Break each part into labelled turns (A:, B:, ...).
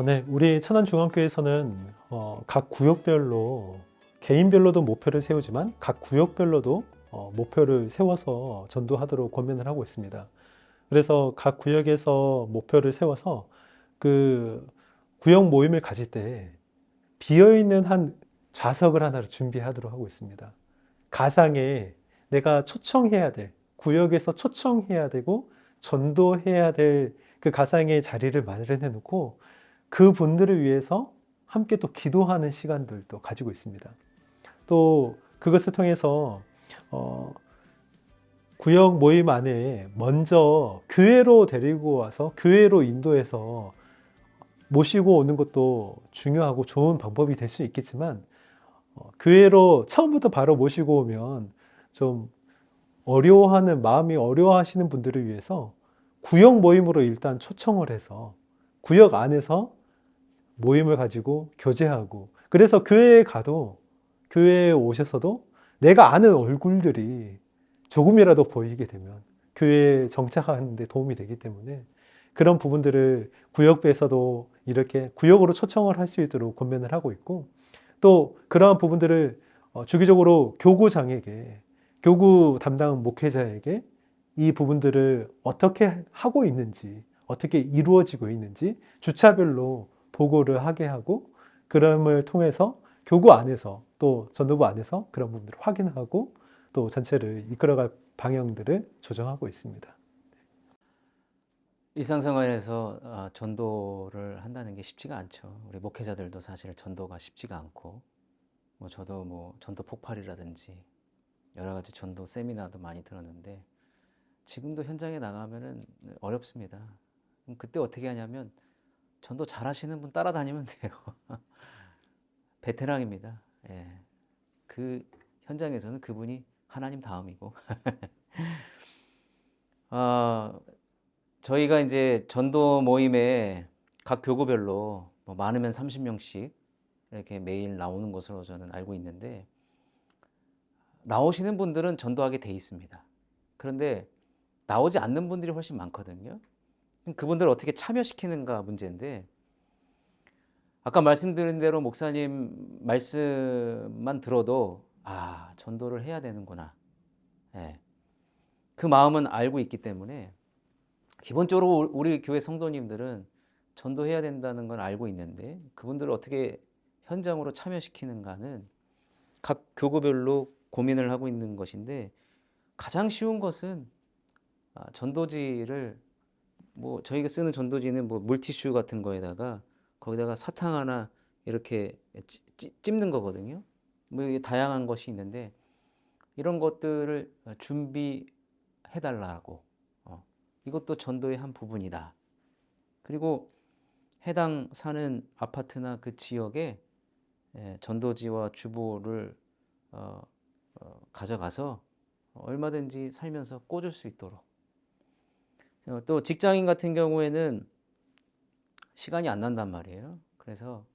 A: 네. 우리 천안중앙교회에서는 각 구역별로 개인별로도 목표를 세우지만 각 구역별로도 목표를 세워서 전도하도록 권면을 하고 있습니다. 그래서 각 구역에서 목표를 세워서 그 구역 모임을 가질 때 비어있는 한 좌석을 하나를 준비하도록 하고 있습니다. 가상에 내가 초청해야 될, 구역에서 초청해야 되고 전도해야 될 그 가상의 자리를 마련해 놓고 그 분들을 위해서 함께 또 기도하는 시간들도 가지고 있습니다. 또 그것을 통해서 구역 모임 안에 먼저 교회로 데리고 와서 교회로 인도해서 모시고 오는 것도 중요하고 좋은 방법이 될 수 있겠지만 교회로 처음부터 바로 모시고 오면 좀 어려워하는 마음이 어려워하시는 분들을 위해서 구역 모임으로 일단 초청을 해서 구역 안에서 모임을 가지고 교제하고 그래서 교회에 가도 교회에 오셔서도 내가 아는 얼굴들이 조금이라도 보이게 되면 교회에 정착하는 데 도움이 되기 때문에 그런 부분들을 구역배에서도 이렇게 구역으로 초청을 할 수 있도록 권면을 하고 있고 또 그러한 부분들을 주기적으로 교구장에게 교구 담당 목회자에게 이 부분들을 어떻게 하고 있는지 어떻게 이루어지고 있는지 주차별로 보고를 하게 하고 그럼을 통해서 교구 안에서 또 전도부 안에서 그런 부분들을 확인하고 또 전체를 이끌어갈 방향들을 조정하고 있습니다.
B: 일상생활에서 전도를 한다는 게 쉽지가 않죠. 우리 목회자들도 사실 전도가 쉽지가 않고, 저도 전도 폭발이라든지 여러 가지 전도 세미나도 많이 들었는데 지금도 현장에 나가면은 어렵습니다. 그럼 그때 어떻게 하냐면 전도 잘하시는 분 따라다니면 돼요. 베테랑입니다. 예. 그 현장에서는 그분이 하나님 다음이고. 아, 저희가 이제 전도 모임에 각 교구별로 많으면 30명씩 이렇게 매일 나오는 것으로 저는 알고 있는데 나오시는 분들은 전도하게 돼 있습니다. 그런데 나오지 않는 분들이 훨씬 많거든요. 그분들을 어떻게 참여시키는가 문제인데 아까 말씀드린 대로 목사님 말씀만 들어도 전도를 해야 되는구나. 예. 그 마음은 알고 있기 때문에 기본적으로 우리 교회 성도님들은 전도해야 된다는 건 알고 있는데 그분들을 어떻게 현장으로 참여시키는가는 각 교구별로 고민을 하고 있는 것인데 가장 쉬운 것은 전도지를 저희가 쓰는 전도지는 물티슈 같은 거에다가 거기다가 사탕 하나 이렇게 찝는 거거든요. 이게 다양한 것이 있는데 이런 것들을 준비해 달라고. 이것도 전도의 한 부분이다. 그리고 해당 사는 아파트나 그 지역에 전도지와 주보를 가져가서 얼마든지 살면서 꽂을 수 있도록. 또 직장인 같은 경우에는 시간이 안 난단 말이에요. 그래서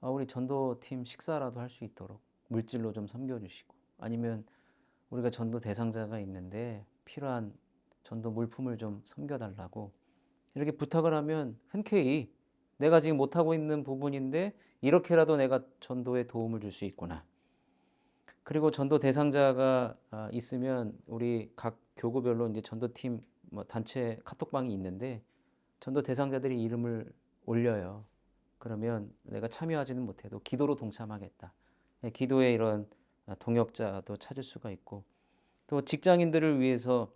B: 우리 전도팀 식사라도 할 수 있도록 물질로 좀 섬겨주시고 아니면 우리가 전도 대상자가 있는데 필요한 전도 물품을 좀 섬겨달라고 이렇게 부탁을 하면 흔쾌히 내가 지금 못하고 있는 부분인데 이렇게라도 내가 전도에 도움을 줄 수 있구나. 그리고 전도 대상자가 있으면 우리 각 교구별로 이제 전도팀 단체 카톡방이 있는데 전도 대상자들이 이름을 올려요. 그러면 내가 참여하지는 못해도 기도로 동참하겠다. 기도에 이런 동역자도 찾을 수가 있고 또 직장인들을 위해서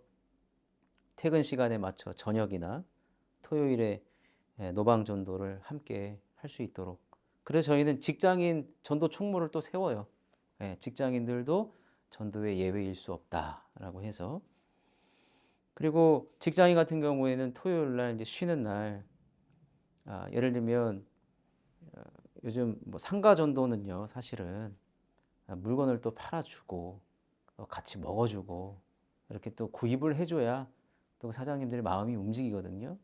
B: 퇴근 시간에 맞춰 저녁이나 토요일에 노방 전도를 함께 할 수 있도록 그래서 저희는 직장인 전도 총무를 또 세워요. 직장인들도 전도의 예외일 수 없다라고 해서 그리고 직장인 같은 경우에는 토요일 날 이제 쉬는 날 예를 들면 요즘 상가 전도는요 사실은 물건을 또 팔아주고 같이 먹어주고 이렇게 또 구입을 해줘야 또 사장님들의 마음이 움직이거든요.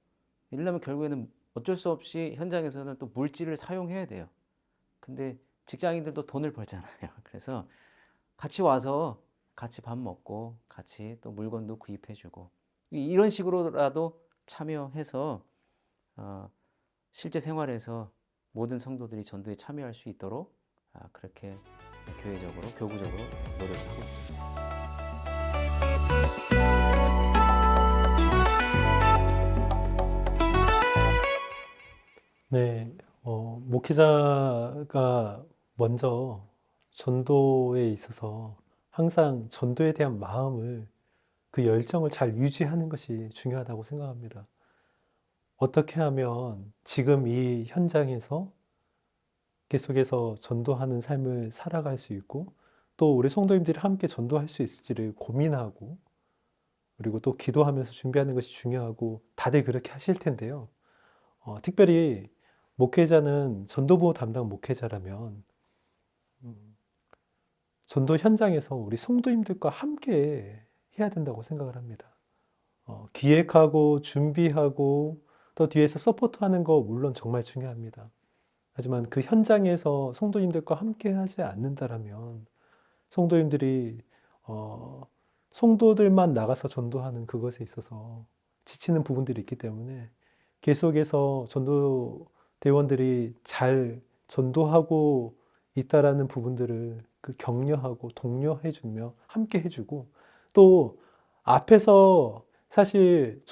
B: 이러려면 결국에는 어쩔 수 없이 현장에서는 또 물질을 사용해야 돼요. 근데 직장인들도 돈을 벌잖아요. 그래서 같이 와서 같이 밥 먹고 같이 또 물건도 구입해주고 이런 식으로라도 참여해서 실제 생활에서 모든 성도들이 전도에 참여할 수 있도록 그렇게 교회적으로, 교구적으로 노력을 하고 있습니다.
A: 네, 목회자가 먼저 전도에 있어서 항상 전도에 대한 마음을, 그 열정을 잘 유지하는 것이 중요하다고 생각합니다. 어떻게 하면 지금 이 현장에서 계속해서 전도하는 삶을 살아갈 수 있고, 또 우리 성도님들이 함께 전도할 수 있을지를 고민하고, 그리고 또 기도하면서 준비하는 것이 중요하고, 다들 그렇게 하실 텐데요. 특별히 목회자는 전도부 담당 목회자라면 전도 현장에서 우리 성도님들과 함께 해야 된다고 생각을 합니다. 기획하고 준비하고 또 뒤에서 서포트하는 거 물론 정말 중요합니다. 하지만 그 현장에서 성도님들과 함께 하지 않는다라면 성도님들이 성도들만 나가서 전도하는 그것에 있어서 지치는 부분들이 있기 때문에 계속해서 전도 대원들이 잘 전도하고 있다라는 부분들을 그 격려하고 독려해주며 함께 해주고, 또 앞에서 사실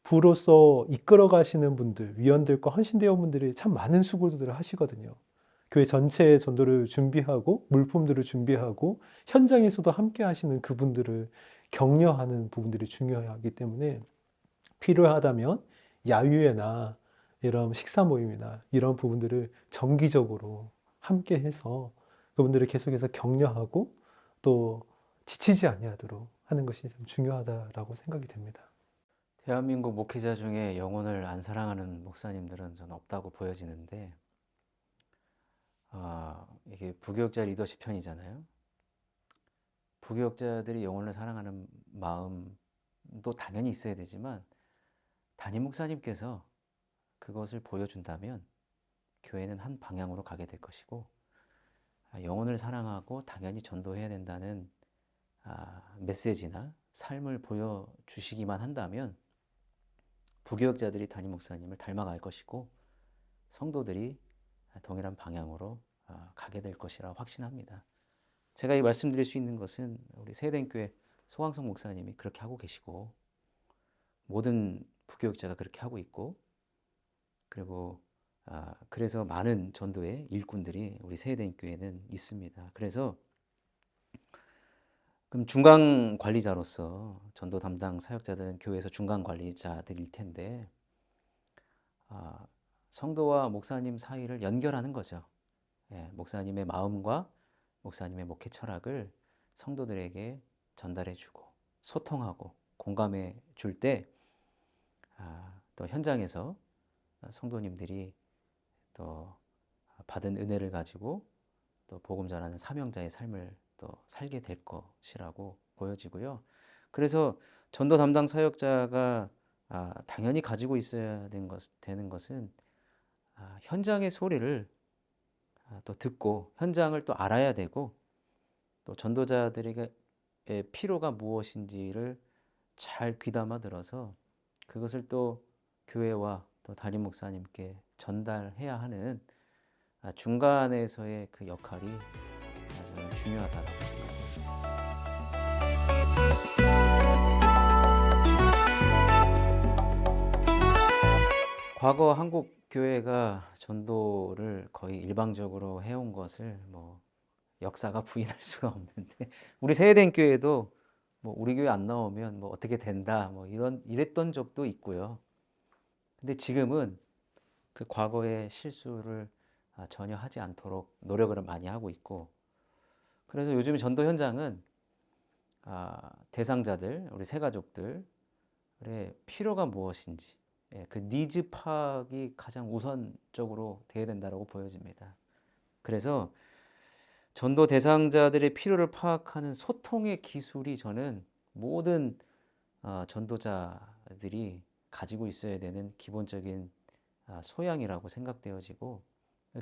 A: 전도부로서 이끌어 가시는 분들, 위원들과 헌신대원분들이 참 많은 수고들을 하시거든요. 교회 전체의 전도를 준비하고 물품들을 준비하고 현장에서도 함께 하시는 그분들을 격려하는 부분들이 중요하기 때문에 필요하다면 야유회나 이런 식사 모임이나 이런 부분들을 정기적으로 함께 해서 그분들을 계속해서 격려하고 또 지치지 아니하도록 하는 것이 참 중요하다라고 생각이 됩니다.
B: 대한민국 목회자 중에 영혼을 안 사랑하는 목사님들은 저는 없다고 보여지는데, 이게 부교육자 리더십 편이잖아요. 부교육자들이 영혼을 사랑하는 마음도 당연히 있어야 되지만, 담임 목사님께서 그것을 보여준다면 교회는 한 방향으로 가게 될 것이고, 영혼을 사랑하고 당연히 전도해야 된다는 메시지나 삶을 보여주시기만 한다면 부교육자들이 담임 목사님을 닮아갈 것이고 성도들이 동일한 방향으로 가게 될 것이라 확신합니다. 제가 이 말씀드릴 수 있는 것은 우리 세대교회 소왕성 목사님이 그렇게 하고 계시고 모든 부교육자가 그렇게 하고 있고, 그리고 그래서 많은 전도의 일꾼들이 우리 세대교회는 있습니다. 그래서 그럼 중간 관리자로서 전도 담당 사역자들은 교회에서 중간 관리자들일 텐데 성도와 목사님 사이를 연결하는 거죠. 예, 목사님의 마음과 목사님의 목회 철학을 성도들에게 전달해주고 소통하고 공감해 줄 때 또 현장에서 성도님들이 또 받은 은혜를 가지고 또 복음 전하는 사명자의 삶을 또 살게 될 것이라고 보여지고요. 그래서 전도 담당 사역자가 당연히 가지고 있어야 되는 것은 현장의 소리를 또 듣고 현장을 또 알아야 되고, 또 전도자들에게 필요가 무엇인지를 잘 귀담아 들어서 그것을 또 교회와 또 담임 목사님께 전달해야 하는 중간에서의 그 역할이 저는 중요하다고 생각합니다. 과거 한국 교회가 전도를 거의 일방적으로 해온 것을 역사가 부인할 수가 없는데, 우리 세대교회도 우리 교회 안 나오면 어떻게 된다 이랬던 적도 있고요. 근데 지금은 그 과거의 실수를 전혀 하지 않도록 노력을 많이 하고 있고, 그래서 요즘 전도 현장은 대상자들, 우리 새가족들의 필요가 무엇인지 그 니즈 파악이 가장 우선적으로 돼야 된다고 보여집니다. 그래서 전도 대상자들의 필요를 파악하는 소통의 기술이 저는 모든 전도자들이 가지고 있어야 되는 기본적인 소양이라고 생각되어지고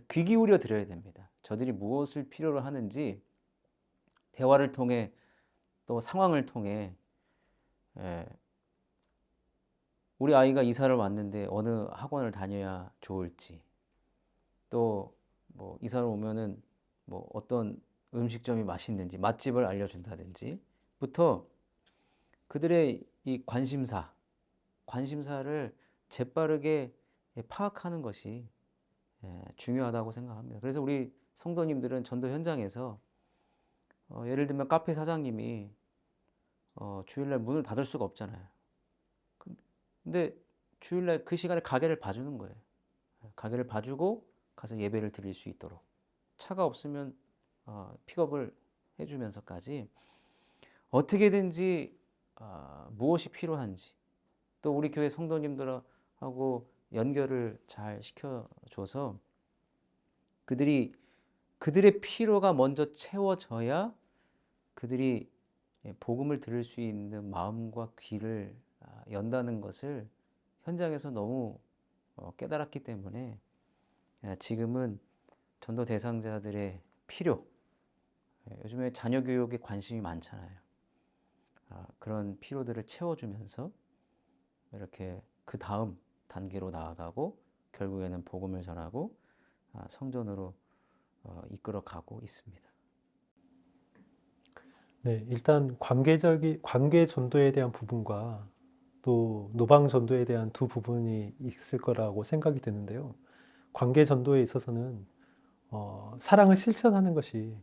B: 귀 기울여 드려야 됩니다. 저들이 무엇을 필요로 하는지 대화를 통해 또 상황을 통해 우리 아이가 이사를 왔는데 어느 학원을 다녀야 좋을지, 또 뭐 이사를 오면은 뭐 어떤 음식점이 맛있는지 맛집을 알려준다든지부터 그들의 이 관심사를 재빠르게 파악하는 것이 중요하다고 생각합니다. 그래서 우리 성도님들은 전도 현장에서 예를 들면 카페 사장님이 주일날 문을 닫을 수가 없잖아요. 근데 주일날 그 시간에 가게를 봐주는 거예요. 가게를 봐주고 가서 예배를 드릴 수 있도록 차가 없으면 픽업을 해주면서까지 어떻게든지 무엇이 필요한지 또 우리 교회 성도님들하고 연결을 잘 시켜줘서 그들의 필요가 먼저 채워져야 그들이 복음을 들을 수 있는 마음과 귀를 연다는 것을 현장에서 너무 깨달았기 때문에 지금은 전도 대상자들의 필요, 요즘에 자녀 교육에 관심이 많잖아요. 그런 필요들을 채워주면서 이렇게 그 다음 단계로 나아가고 결국에는 복음을 전하고 성전으로 이끌어가고 있습니다.
A: 네, 일단 관계 전도에 대한 부분과 또 노방 전도에 대한 두 부분이 있을 거라고 생각이 드는데요. 관계 전도에 있어서는 사랑을 실천하는 것이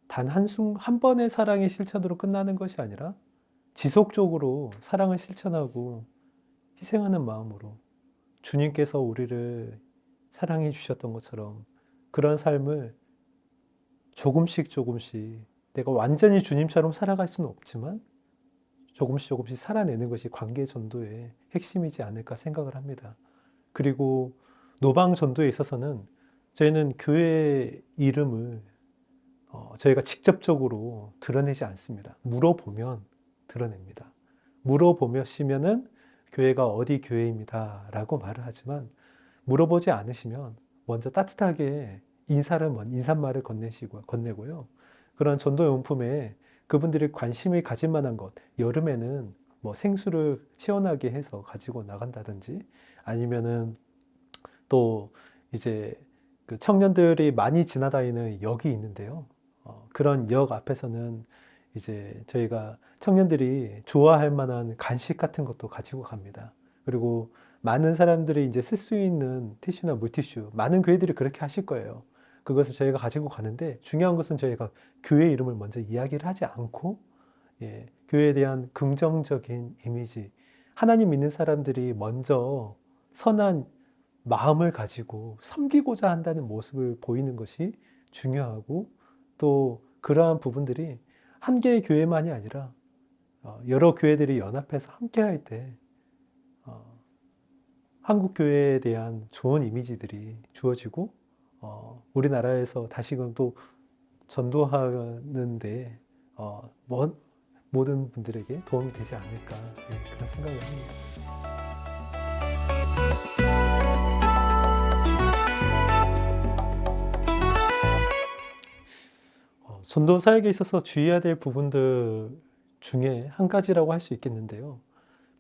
A: 단 한 번의 사랑의 실천으로 끝나는 것이 아니라 지속적으로 사랑을 실천하고 희생하는 마음으로 주님께서 우리를 사랑해 주셨던 것처럼 그런 삶을 조금씩 내가 완전히 주님처럼 살아갈 수는 없지만 조금씩 살아내는 것이 관계 전도의 핵심이지 않을까 생각을 합니다. 그리고 노방 전도에 있어서는 저희는 교회 이름을 저희가 직접적으로 드러내지 않습니다. 물어보면 드러냅니다. 물어보시면은 교회가 어디 교회입니다 라고 말을 하지만 물어보지 않으시면 먼저 따뜻하게 인사말을 건네고요. 그런 전도용품에 그분들이 관심이 가질 만한 것, 여름에는 뭐 생수를 시원하게 해서 가지고 나간다든지 아니면은 또 이제 그 청년들이 많이 지나다니는 역이 있는데요. 그런 역 앞에서는 이제 저희가 청년들이 좋아할 만한 간식 같은 것도 가지고 갑니다. 그리고 많은 사람들이 이제 쓸 수 있는 티슈나 물티슈, 많은 교회들이 그렇게 하실 거예요. 그것을 저희가 가지고 가는데 중요한 것은 저희가 교회 이름을 먼저 이야기를 하지 않고 교회에 대한 긍정적인 이미지, 하나님 믿는 사람들이 먼저 선한 마음을 가지고 섬기고자 한다는 모습을 보이는 것이 중요하고 또 그러한 부분들이 한 개의 교회만이 아니라 여러 교회들이 연합해서 함께 할 때 한국 교회에 대한 좋은 이미지들이 주어지고 우리나라에서 다시금 또 전도하는데 모든 분들에게 도움이 되지 않을까 그런 생각을 합니다. 전도 사역에 있어서 주의해야 될 부분들 중에 한 가지라고 할 수 있겠는데요.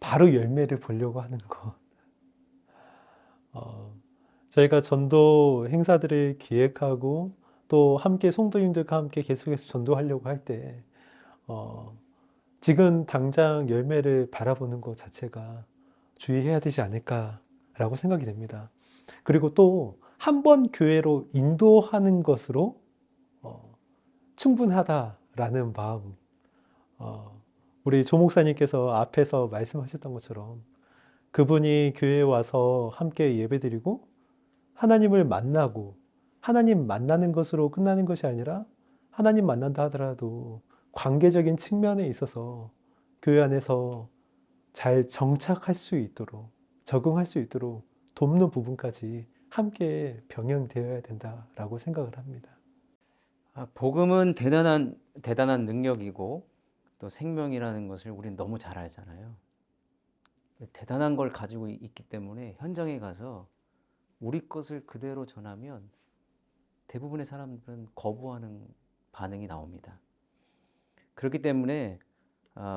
A: 바로 열매를 보려고 하는 것. 저희가 전도 행사들을 기획하고 또 함께 성도님들과 함께 계속해서 전도하려고 할 때 지금 당장 열매를 바라보는 것 자체가 주의해야 되지 않을까라고 생각이 됩니다. 그리고 또 한 번 교회로 인도하는 것으로 충분하다라는 마음. 우리 조 목사님께서 앞에서 말씀하셨던 것처럼 그분이 교회에 와서 함께 예배드리고 하나님을 만나고 하나님 만나는 것으로 끝나는 것이 아니라 하나님 만난다 하더라도 관계적인 측면에 있어서 교회 안에서 잘 정착할 수 있도록 적응할 수 있도록 돕는 부분까지 함께 병행되어야 된다라고 생각을 합니다.
B: 복음은 대단한 능력이고 또 생명이라는 것을 우리는 너무 잘 알잖아요. 대단한 걸 가지고 있기 때문에 현장에 가서 우리 것을 그대로 전하면 대부분의 사람들은 거부하는 반응이 나옵니다. 그렇기 때문에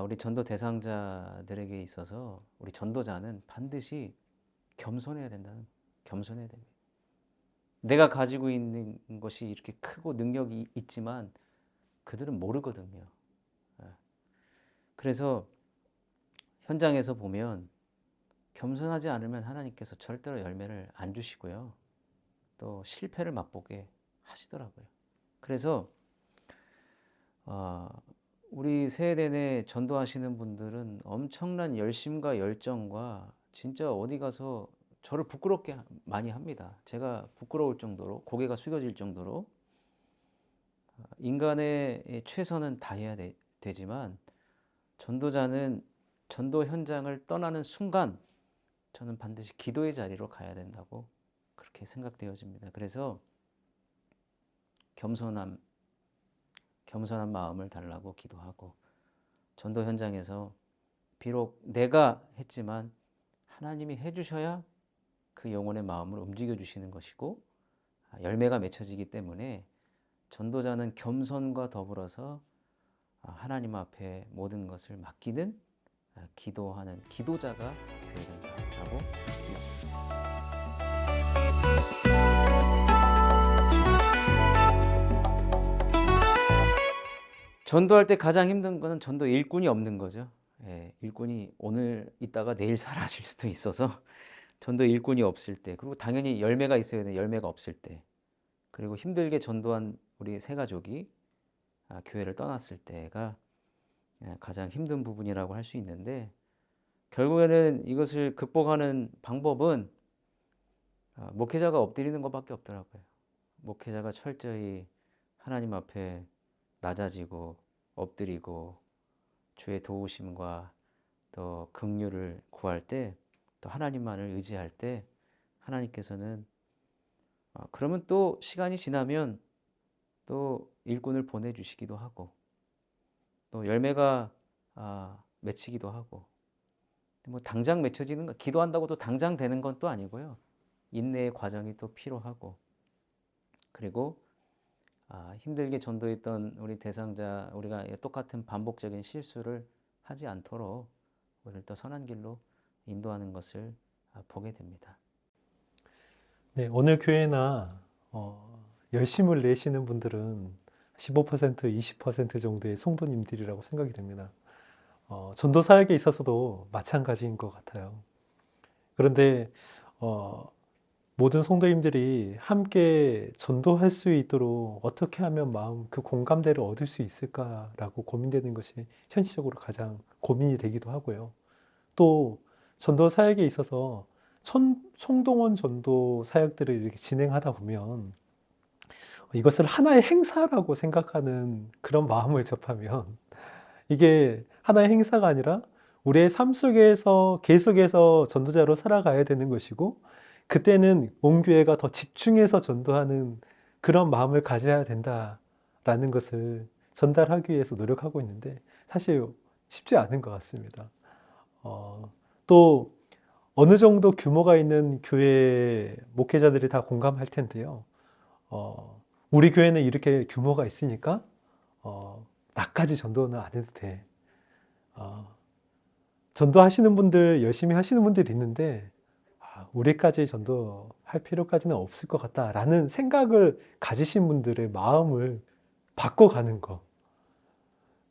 B: 우리 전도 대상자들에게 있어서 우리 전도자는 반드시 겸손해야 됩니다. 내가 가지고 있는 것이 이렇게 크고 능력이 있지만 그들은 모르거든요. 예. 그래서 현장에서 보면 겸손하지 않으면 하나님께서 절대로 열매를 안 주시고요. 또 실패를 맛보게 하시더라고요. 그래서 우리 세대 내 전도하시는 분들은 엄청난 열심과 열정과 진짜 어디 가서 저를 부끄럽게 많이 합니다. 제가 부끄러울 정도로 고개가 숙여질 정도로 인간의 최선은 다해야 되지만 전도자는 전도 현장을 떠나는 순간 저는 반드시 기도의 자리로 가야 된다고 그렇게 생각되어집니다. 그래서 겸손한 마음을 달라고 기도하고 전도 현장에서 비록 내가 했지만 하나님이 해주셔야 그 영혼의 마음을 움직여 주시는 것이고 열매가 맺혀지기 때문에 전도자는 겸손과 더불어서 하나님 앞에 모든 것을 맡기는 기도하는 기도자가 되어야 된다고 생각합니다. 전도할 때 가장 힘든 거는 전도 일꾼이 없는 거죠. 예, 일꾼이 오늘 있다가 내일 사라질 수도 있어서 전도 일꾼이 없을 때, 그리고 당연히 열매가 있어야 돼. 열매가 없을 때, 그리고 힘들게 전도한 우리 세 가족이 교회를 떠났을 때가 가장 힘든 부분이라고 할 수 있는데, 결국에는 이것을 극복하는 방법은 목회자가 엎드리는 것밖에 없더라고요. 목회자가 철저히 하나님 앞에 낮아지고 엎드리고 주의 도우심과 또 긍휼을 구할 때, 또 하나님만을 의지할 때 하나님께서는 그러면 또 시간이 지나면 또 일꾼을 보내주시기도 하고 또 열매가 맺히기도 하고, 뭐 당장 맺혀지는 거, 기도한다고 또 당장 되는 건 또 아니고요. 인내의 과정이 또 필요하고, 그리고 힘들게 전도했던 우리 대상자, 우리가 똑같은 반복적인 실수를 하지 않도록 우리를 더 선한 길로 인도하는 것을 보게 됩니다.
A: 네, 어느 교회나 열심을 내시는 분들은 15%, 20% 정도의 성도님들이라고 생각이 됩니다. 전도 사역에 있어서도 마찬가지인 것 같아요. 그런데 모든 성도님들이 함께 전도할 수 있도록 어떻게 하면 그 공감대를 얻을 수 있을까라고 고민되는 것이 현실적으로 가장 고민이 되기도 하고요. 또 전도 사역에 있어서 총동원 전도 사역들을 이렇게 진행하다 보면 이것을 하나의 행사라고 생각하는 그런 마음을 접하면 이게 하나의 행사가 아니라 우리의 삶 속에서 계속해서 전도자로 살아가야 되는 것이고, 그때는 온 교회가 더 집중해서 전도하는 그런 마음을 가져야 된다라는 것을 전달하기 위해서 노력하고 있는데 사실 쉽지 않은 것 같습니다. 또 어느 정도 규모가 있는 교회 목회자들이 다 공감할 텐데요. 우리 교회는 이렇게 규모가 있으니까 나까지 전도는 안 해도 돼. 전도하시는 분들, 열심히 하시는 분들이 있는데 우리까지 전도할 필요까지는 없을 것 같다라는 생각을 가지신 분들의 마음을 바꿔가는 것,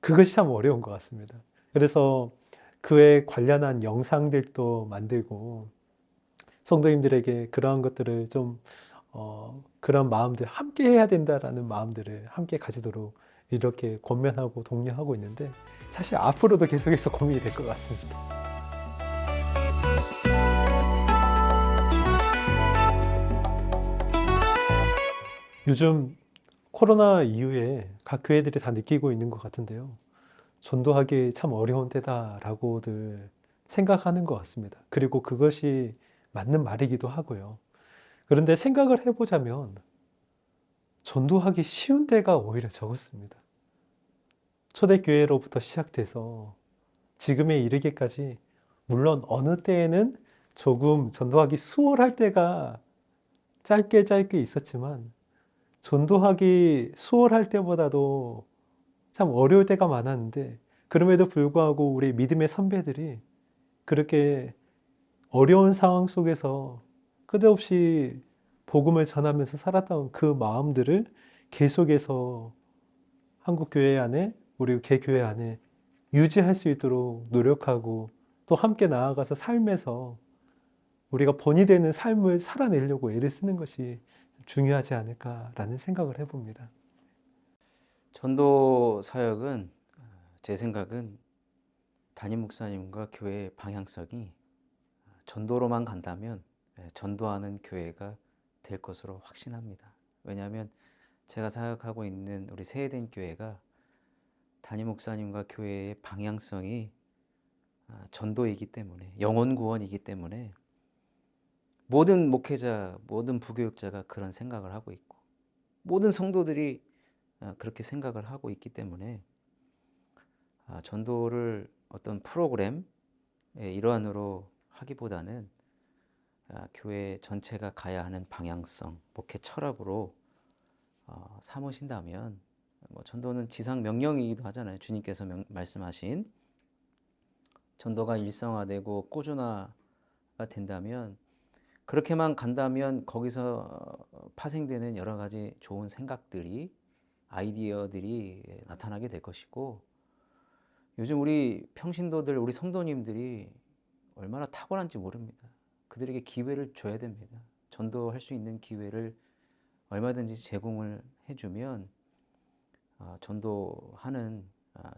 A: 그것이 참 어려운 것 같습니다. 그래서 그에 관련한 영상들도 만들고 성도님들에게 그러한 것들을 좀 그런 마음들, 함께 해야 된다라는 마음들을 함께 가지도록 이렇게 권면하고 독려하고 있는데, 사실 앞으로도 계속해서 고민이 될 것 같습니다. 요즘 코로나 이후에 각 교회들이 다 느끼고 있는 것 같은데요. 전도하기 참 어려운 때다라고들 생각하는 것 같습니다. 그리고 그것이 맞는 말이기도 하고요. 그런데 생각을 해보자면 전도하기 쉬운 때가 오히려 적었습니다. 초대교회로부터 시작돼서 지금에 이르기까지, 물론 어느 때에는 조금 전도하기 수월할 때가 짧게 있었지만 전도하기 수월할 때보다도 참 어려울 때가 많았는데, 그럼에도 불구하고 우리 믿음의 선배들이 그렇게 어려운 상황 속에서 끝없이 복음을 전하면서 살았던 그 마음들을 계속해서 한국 교회 안에, 우리 개교회 안에 유지할 수 있도록 노력하고 또 함께 나아가서 삶에서 우리가 본이 되는 삶을 살아내려고 애를 쓰는 것이 중요하지 않을까라는 생각을 해봅니다.
B: 전도 사역은 제 생각은 담임 목사님과 교회의 방향성이 전도로만 간다면 전도하는 교회가 될 것으로 확신합니다. 왜냐하면 제가 사역하고 있는 우리 세해된 교회가 담임 목사님과 교회의 방향성이 전도이기 때문에, 영혼 구원이기 때문에 모든 목회자, 모든 부교육자가 그런 생각을 하고 있고 모든 성도들이 그렇게 생각을 하고 있기 때문에 전도를 어떤 프로그램의 일환으로 하기보다는 교회 전체가 가야 하는 방향성, 목회 철학으로 삼으신다면, 뭐 전도는 지상 명령이기도 하잖아요. 주님께서 말씀하신 전도가 일상화되고 꾸준화가 된다면, 그렇게만 간다면 거기서 파생되는 여러 가지 좋은 생각들이, 아이디어들이 나타나게 될 것이고, 요즘 우리 평신도들, 우리 성도님들이 얼마나 탁월한지 모릅니다. 그들에게 기회를 줘야 됩니다. 전도할 수 있는 기회를 얼마든지 제공을 해주면 전도하는,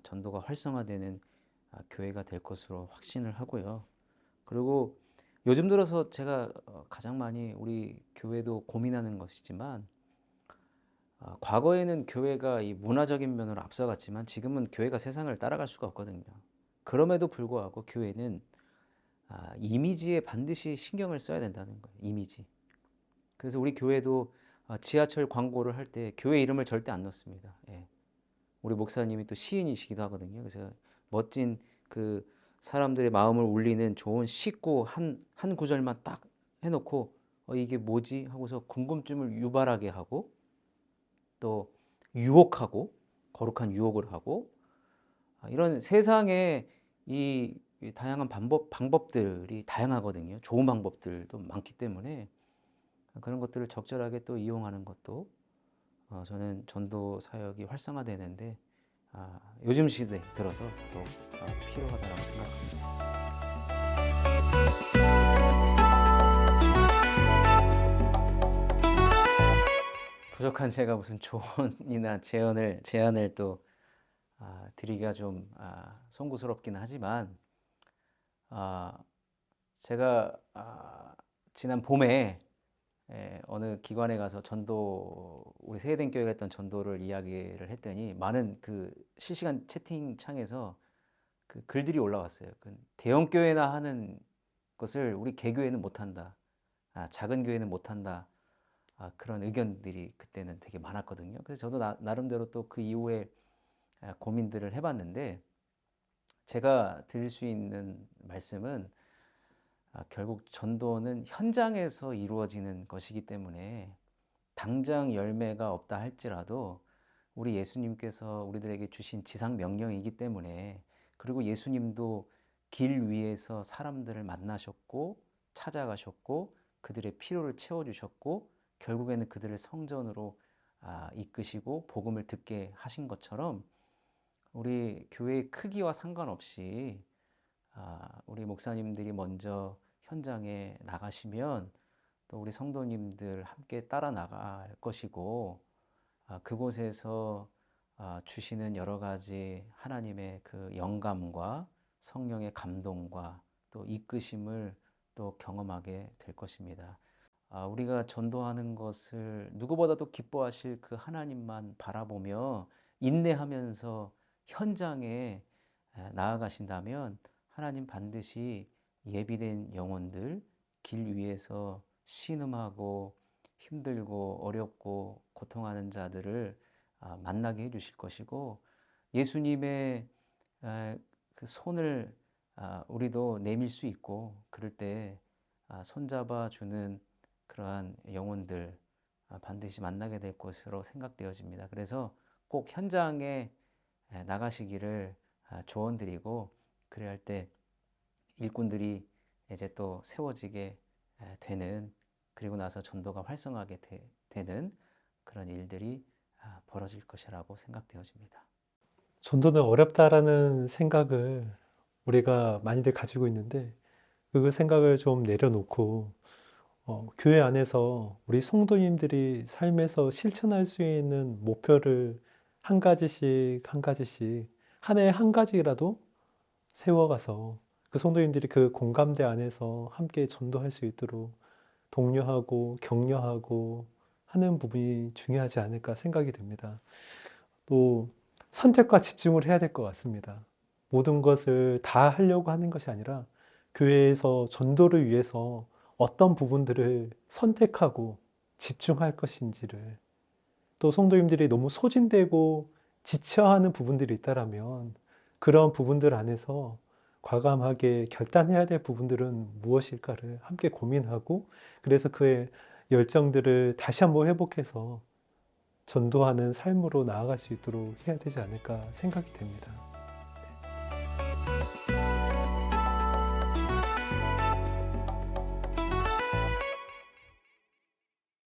B: 전도가 활성화되는 교회가 될 것으로 확신을 하고요. 그리고 요즘 들어서 제가 가장 많이 우리 교회도 고민하는 것이지만, 과거에는 교회가 이 문화적인 면으로 앞서갔지만 지금은 교회가 세상을 따라갈 수가 없거든요. 그럼에도 불구하고 교회는 이미지에 반드시 신경을 써야 된다는 거예요. 이미지. 그래서 우리 교회도 지하철 광고를 할 때 교회 이름을 절대 안 넣습니다. 예. 우리 목사님이 또 시인이시기도 하거든요. 그래서 멋진 그 사람들의 마음을 울리는 좋은 시구 한 구절만 딱 해놓고 이게 뭐지 하고서 궁금증을 유발하게 하고, 또 유혹하고, 거룩한 유혹을 하고, 이런 세상에 이 다양한 방법들이 다양하거든요. 좋은 방법들도 많기 때문에 그런 것들을 적절하게 또 이용하는 것도 저는 전도 사역이 활성화되는데 요즘 시대에 들어서 더욱 필요하다고 생각합니다. 부족한 제가 무슨 조언이나 제안을 또 드리기가 좀 송구스럽긴 하지만, 제가 지난 봄에 어느 기관에 가서 우리 세해된 교회가 했던 전도를 이야기를 했더니 많은 그 실시간 채팅창에서 그 글들이 올라왔어요. 그 대형 교회나 하는 것을 우리 개교회는 못한다. 작은 교회는 못한다. 그런 의견들이 그때는 되게 많았거든요. 그래서 저도 나름대로 또 그 이후에 고민들을 해봤는데, 제가 드릴 수 있는 말씀은 결국 전도는 현장에서 이루어지는 것이기 때문에 당장 열매가 없다 할지라도 우리 예수님께서 우리들에게 주신 지상 명령이기 때문에, 그리고 예수님도 길 위에서 사람들을 만나셨고 찾아가셨고 그들의 필요를 채워주셨고 결국에는 그들을 성전으로 이끄시고 복음을 듣게 하신 것처럼, 우리 교회의 크기와 상관없이 우리 목사님들이 먼저 현장에 나가시면 또 우리 성도님들 함께 따라 나갈 것이고, 그곳에서 주시는 여러 가지 하나님의 그 영감과 성령의 감동과 또 이끄심을 또 경험하게 될 것입니다. 우리가 전도하는 것을 누구보다도 기뻐하실 그 하나님만 바라보며 인내하면서 현장에 나아가신다면 하나님 반드시 예비된 영혼들, 길 위에서 신음하고 힘들고 어렵고 고통하는 자들을 만나게 해주실 것이고, 예수님의 그 손을 우리도 내밀 수 있고, 그럴 때 손잡아 주는 그러한 영혼들 반드시 만나게 될 것으로 생각되어집니다. 그래서 꼭 현장에 나가시기를 조언드리고, 그래야 할 때 일꾼들이 이제 또 세워지게 되는 그리고 나서 전도가 활성화하게 되는 그런 일들이 벌어질 것이라고 생각되어집니다.
A: 전도는 어렵다라는 생각을 우리가 많이들 가지고 있는데 그 생각을 좀 내려놓고 교회 안에서 우리 성도님들이 삶에서 실천할 수 있는 목표를 한 가지씩 한 가지씩 한 해에 한 가지라도 세워가서 그 성도님들이 그 공감대 안에서 함께 전도할 수 있도록 독려하고 격려하고 하는 부분이 중요하지 않을까 생각이 됩니다. 또 선택과 집중을 해야 될 것 같습니다. 모든 것을 다 하려고 하는 것이 아니라 교회에서 전도를 위해서 어떤 부분들을 선택하고 집중할 것인지를, 또 성도님들이 너무 소진되고 지쳐하는 부분들이 있다라면 그런 부분들 안에서 과감하게 결단해야 될 부분들은 무엇일까를 함께 고민하고, 그래서 그의 열정들을 다시 한번 회복해서 전도하는 삶으로 나아갈 수 있도록 해야 되지 않을까 생각이 됩니다.